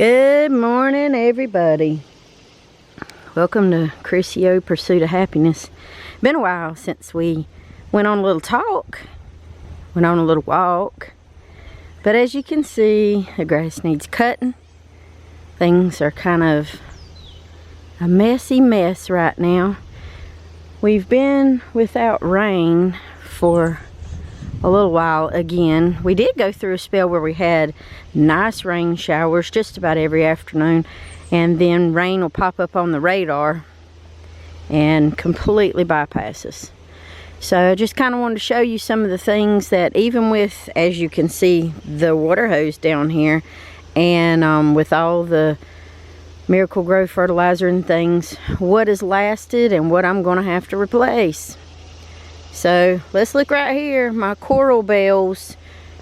Good morning, everybody. Welcome to Chrissy O Pursuit of Happiness. Been a while since we went on a little walk. But as you can see, the grass needs cutting. Things are kind of a messy mess right now. We've been without rain for a little while again. We did go through a spell where we had nice rain showers just about every afternoon, and then rain will pop up on the radar and completely bypass us. So I just kind of wanted to show you some of the things that, even with, as you can see, the water hose down here, and with all the Miracle-Gro fertilizer and things, what has lasted and what I'm going to have to replace. So let's look right here. My coral bells,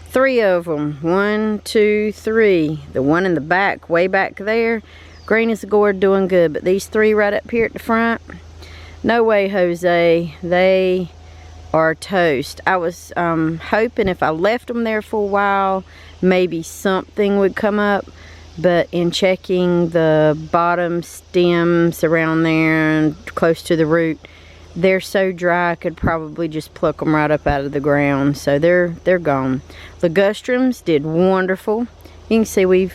3 of them. 1, 2, 3. The one in the back, way back there, green as a gourd, doing good. But these 3 right up here at the front, no way, Jose. They are toast. I was hoping if I left them there for a while, maybe something would come up. But in checking the bottom stems around there and close to the root, they're so dry I could probably just pluck them right up out of the ground. So they're gone. Ligustrums did wonderful. You can see we've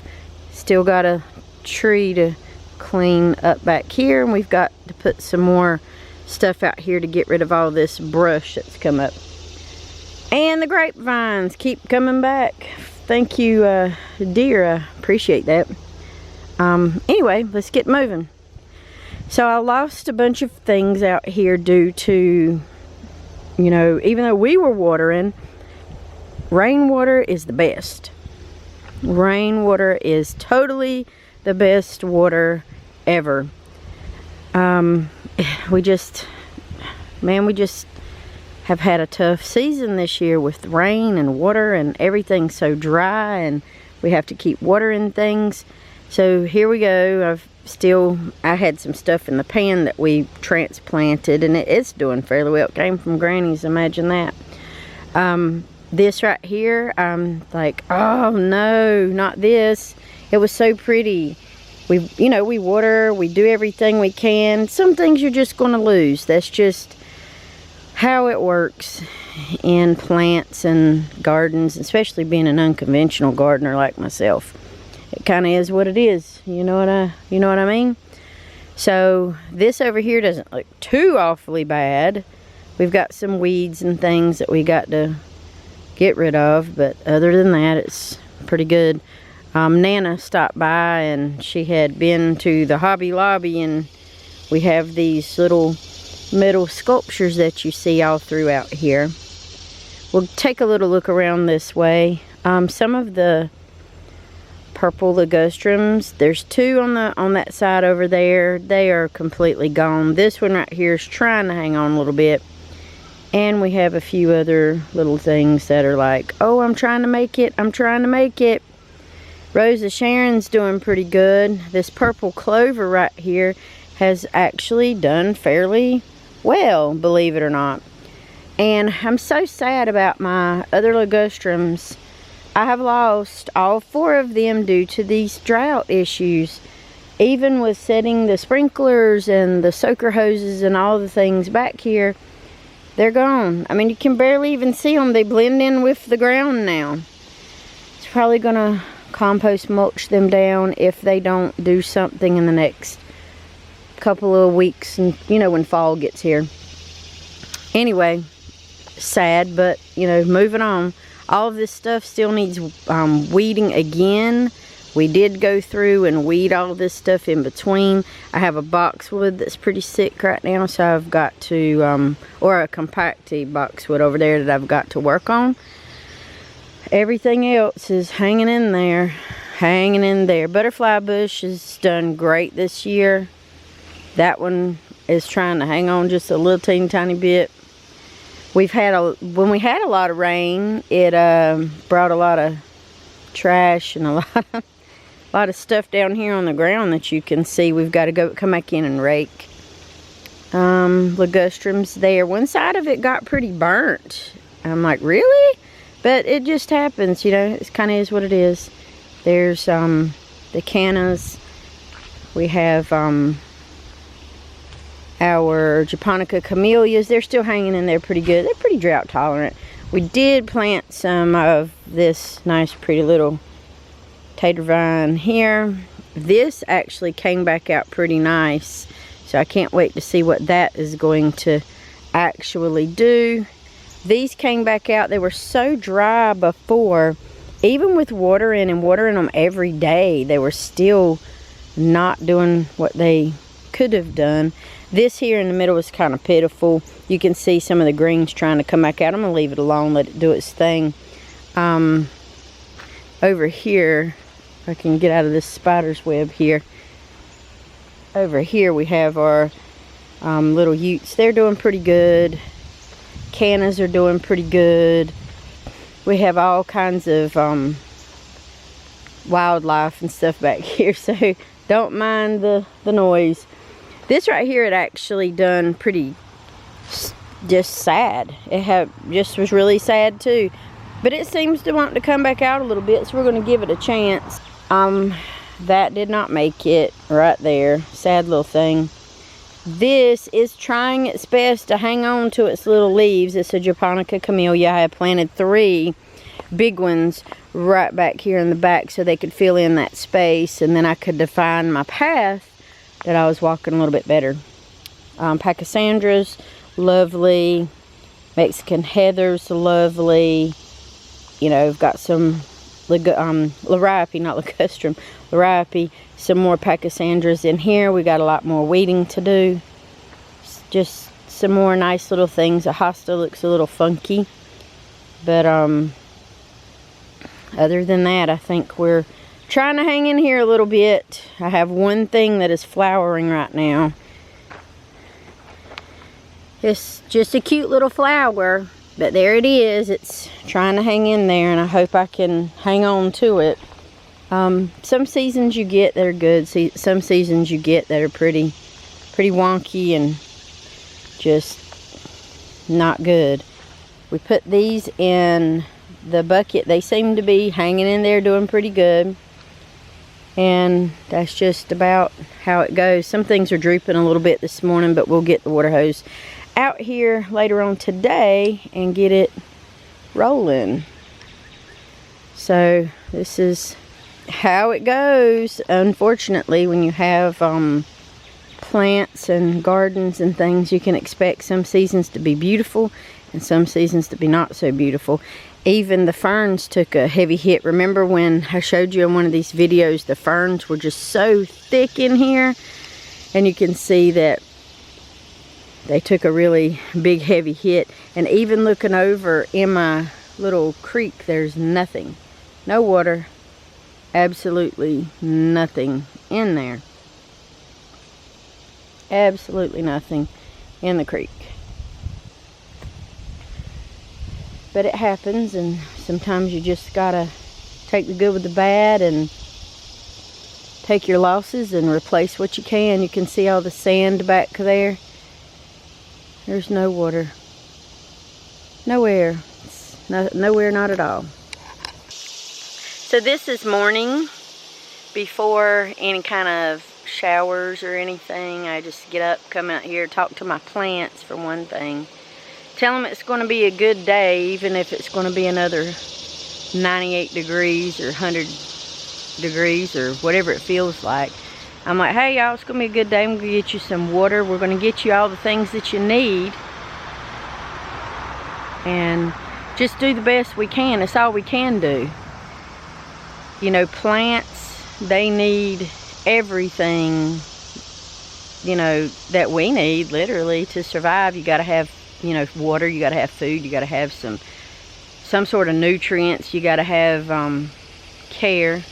still got a tree to clean up back here, and we've got to put some more stuff out here to get rid of all this brush that's come up. And the grapevines keep coming back. Thank you, dear. I appreciate that. Anyway, let's get moving. So I lost a bunch of things out here due to, you know, even though we were watering, rainwater is the best. Rainwater is totally the best water ever. We just have had a tough season this year with rain and water, and everything's so dry, and we have to keep watering things. So here we go. I had some stuff in the pan that we transplanted, and it's doing fairly well. It came from Granny's, imagine that. This right here, I'm like, oh no, not this. It was so pretty. We water, we do everything we can. Some things you're just going to lose. That's just how it works in plants and gardens, especially being an unconventional gardener like myself. It kind of is what it is. You know what I mean? So this over here doesn't look too awfully bad. We've got some weeds and things that we got to get rid of, but other than that, it's pretty good. Nana stopped by, and she had been to the Hobby Lobby, and we have these little metal sculptures that you see all throughout here. We'll take a little look around this way. Some of the purple ligustrums, there's 2 on that side over there. They are completely gone. This one right here is trying to hang on a little bit, and we have a few other little things that are like, oh, I'm trying to make it, I'm trying to make it. Rosa Sharon's doing pretty good. This purple clover right here has actually done fairly well, believe it or not. And I'm so sad about my other ligustrums. I have lost all 4 of them due to these drought issues. Even with setting the sprinklers and the soaker hoses and all the things back here, they're gone. I mean, you can barely even see them. They blend in with the ground now. It's probably gonna compost mulch them down if they don't do something in the next couple of weeks, and when fall gets here. Anyway, sad, but moving on. All of this stuff still needs weeding again. We did go through and weed all of this stuff in between. I have a boxwood that's pretty sick right now, so I've got to, or a compacty boxwood over there that I've got to work on. Everything else is hanging in there. Butterfly bush has done great this year. That one is trying to hang on just a little teeny tiny bit. When we had a lot of rain, it brought a lot of trash and a lot of stuff down here on the ground that you can see. We've got to come back in and rake. Ligustrums there. One side of it got pretty burnt. I'm like, really? But it just happens, it kind of is what it is. There's the cannas. We have our japonica camellias. They're still hanging in there pretty good. They're pretty drought tolerant. We did plant some of this nice pretty little tater vine here. This actually came back out pretty nice, so I can't wait to see what that is going to actually do. These came back out. They were so dry before, even with watering them every day, they were still not doing what they could have done. This here in the middle is kind of pitiful. You can see some of the greens trying to come back out. I'm going to leave it alone, let it do its thing. Over here, if I can get out of this spider's web here. Over here we have our little utes. They're doing pretty good. Cannas are doing pretty good. We have all kinds of wildlife and stuff back here, so don't mind the noise. This right here, it actually done pretty just sad. Just was really sad too, but it seems to want to come back out a little bit, so we're going to give it a chance. That did not make it right there. Sad little thing. This is trying its best to hang on to its little leaves. It's a japonica camellia. I had planted 3 big ones right back here in the back so they could fill in that space, and then I could define my path that I was walking a little bit better. Pachysandras, lovely. Mexican heathers, lovely. You know, I've got some liriape, not ligustrum, liriape. Some more pachysandras in here. We got a lot more weeding to do. Just some more nice little things. The hosta looks a little funky, but other than that, I think we're trying to hang in here a little bit. I have one thing that is flowering right now. It's just a cute little flower, but there it is. It's trying to hang in there, and I hope I can hang on to it. Some seasons you get that are good. Some seasons you get that are pretty wonky and just not good. We put these in the bucket. They seem to be hanging in there doing pretty good. And that's just about how it goes. Some things are drooping a little bit this morning, but we'll get the water hose out here later on today and get it rolling. So this is how it goes. Unfortunately, when you have plants and gardens and things, you can expect some seasons to be beautiful and some seasons to be not so beautiful. Even the ferns took a heavy hit. Remember when I showed you in one of these videos, the ferns were just so thick in here, and you can see that they took a really big heavy hit. And even looking over in my little creek, there's nothing, no water, absolutely nothing in there. Absolutely nothing in the creek. But it happens, and sometimes you just gotta take the good with the bad and take your losses and replace what you can. You can see all the sand back there. There's no water. Nowhere. Nowhere, not at all. So this is morning before any kind of showers or anything. I just get up, come out here, talk to my plants for one thing. Tell them it's going to be a good day, even if it's going to be another 98 degrees or 100 degrees or whatever it feels like. I'm like, hey y'all, it's going to be a good day. I'm going to get you some water. We're going to get you all the things that you need. And just do the best we can. It's all we can do. You know, plants, they need everything, you know, that we need, literally, to survive. You got to have, you know, water. You got to have food. You got to have some sort of nutrients. You got to have care.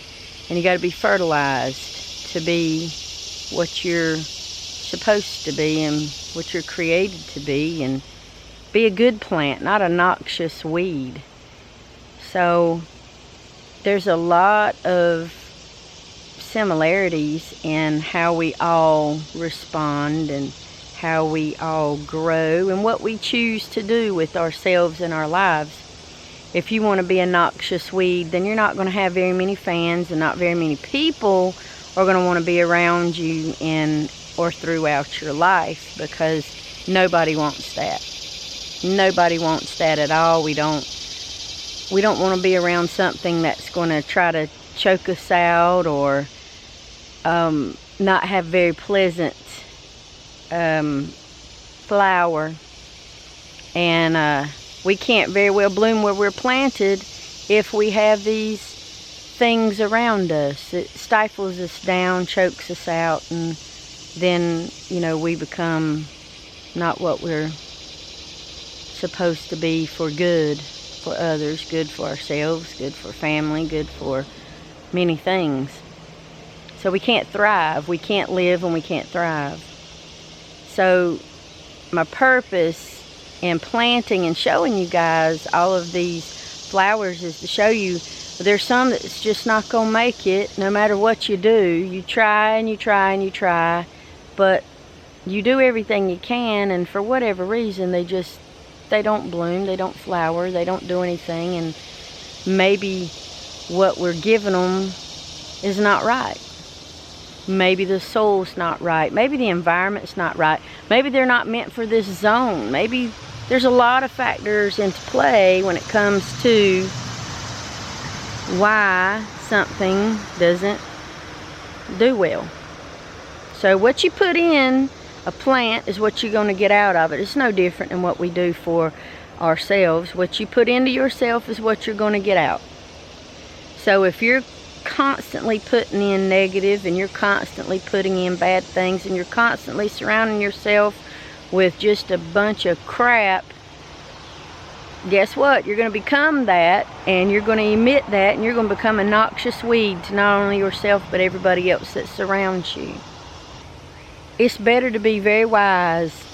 And you got to be fertilized to be what you're supposed to be and what you're created to be, and be a good plant, not a noxious weed. So there's a lot of similarities in how we all respond and how we all grow and what we choose to do with ourselves and our lives. if you want to be a noxious weed, then you're not going to have very many fans, and not very many people are going to want to be around you in or throughout your life, because nobody wants that. Nobody wants that at all. We don't want to be around something that's going to try to choke us out, or not have very pleasant flower. And we can't very well bloom where we're planted if we have these things around us. It stifles us down, chokes us out, and then, you know, we become not what we're supposed to be for good for others, good for ourselves, good for family, good for many things. So we can't thrive. We can't live and we can't thrive. So my purpose in planting and showing you guys all of these flowers is to show you there's some that's just not gonna make it no matter what you do. You try and you try and you try, but you do everything you can, and for whatever reason they don't bloom, they don't flower, they don't do anything. And maybe what we're giving them is not right. Maybe the soil's not right. Maybe the environment's not right. Maybe they're not meant for this zone. Maybe there's a lot of factors into play when it comes to why something doesn't do well. So what you put in a plant is what you're going to get out of it. It's no different than what we do for ourselves. What you put into yourself is what you're going to get out. So if you're constantly putting in negative, and you're constantly putting in bad things, and you're constantly surrounding yourself with just a bunch of crap, guess what? You're going to become that, and you're going to emit that, and you're going to become a noxious weed to not only yourself but everybody else that surrounds you. It's better to be very wise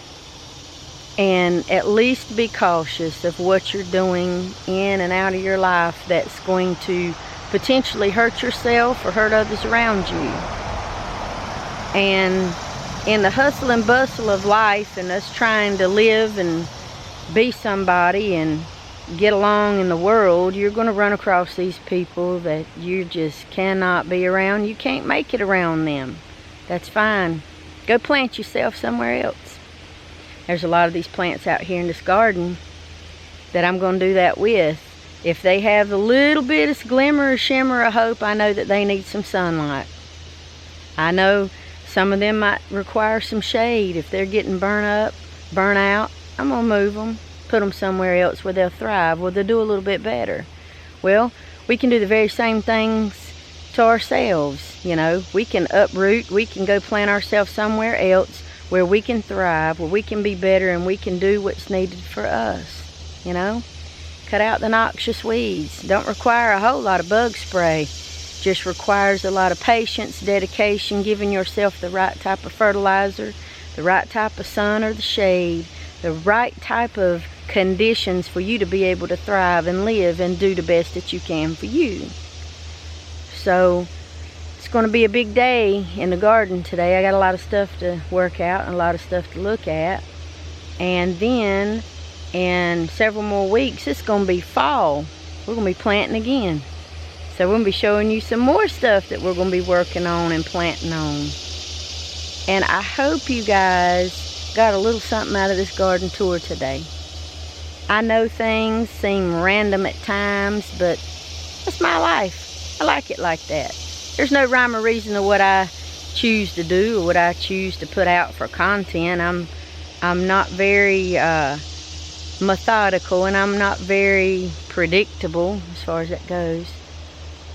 and at least be cautious of what you're doing in and out of your life that's going to potentially hurt yourself or hurt others around you. And in the hustle and bustle of life, and us trying to live and be somebody and get along in the world, you're going to run across these people that you just cannot be around. You can't make it around them. That's fine. Go plant yourself somewhere else. There's a lot of these plants out here in this garden that I'm going to do that with. If they have a little bit of glimmer or shimmer of hope, I know that they need some sunlight. I know some of them might require some shade. If they're getting burnt out, I'm going to move them, put them somewhere else where they'll thrive, where they'll do a little bit better. Well, we can do the very same things to ourselves. You know, we can uproot, we can go plant ourselves somewhere else where we can thrive, where we can be better, and we can do what's needed for us. You know, cut out the noxious weeds. Don't require a whole lot of bug spray. Just requires a lot of patience, dedication, giving yourself the right type of fertilizer, the right type of sun or the shade, the right type of conditions for you to be able to thrive and live and do the best that you can for you. So it's going to be a big day in the garden today. I got a lot of stuff to work out and a lot of stuff to look at. And then in several more weeks, it's going to be fall. We're going to be planting again. So we're going to be showing you some more stuff that we're going to be working on and planting on. And I hope you guys got a little something out of this garden tour today. I know things seem random at times, but that's my life. I like it like that. There's no rhyme or reason to what I choose to do or what I choose to put out for content. I'm not very methodical, and I'm not very predictable as far as that goes.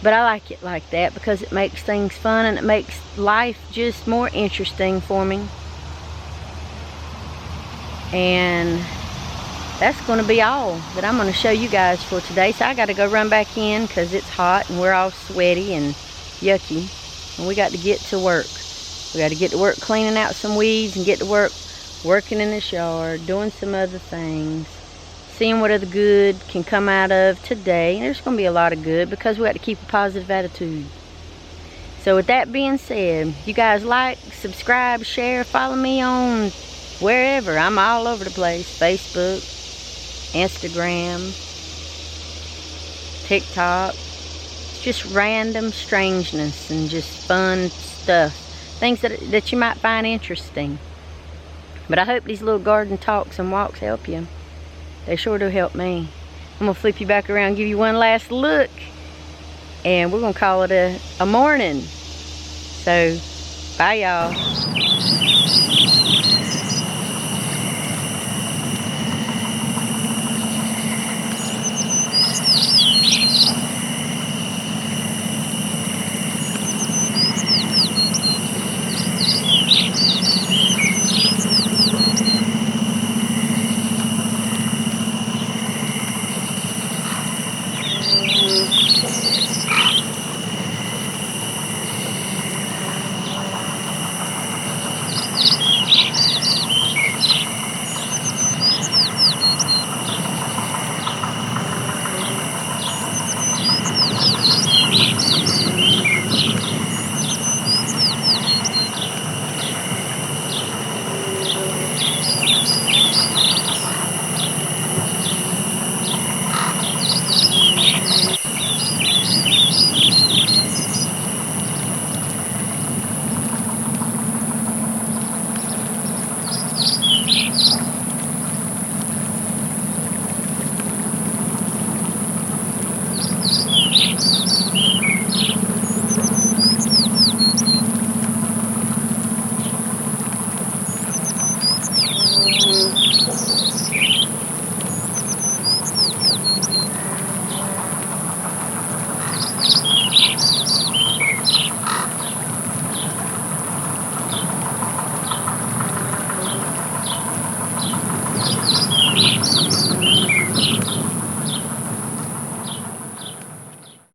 But I like it like that because it makes things fun and it makes life just more interesting for me. And that's going to be all that I'm going to show you guys for today. So I got to go run back in because it's hot and we're all sweaty and yucky. And we got to get to work. We got to get to work cleaning out some weeds and get to work working in this yard, doing some other things, seeing what other good can come out of today. There's going to be a lot of good because we got to keep a positive attitude. So with that being said, you guys like, subscribe, share, follow me on wherever. I'm all over the place. Facebook, Instagram, TikTok. It's just random strangeness and just fun stuff. Things that you might find interesting. But I hope these little garden talks and walks help you. They sure do help me. I'm gonna flip you back around, give you one last look, and we're gonna call it a morning. So, bye y'all.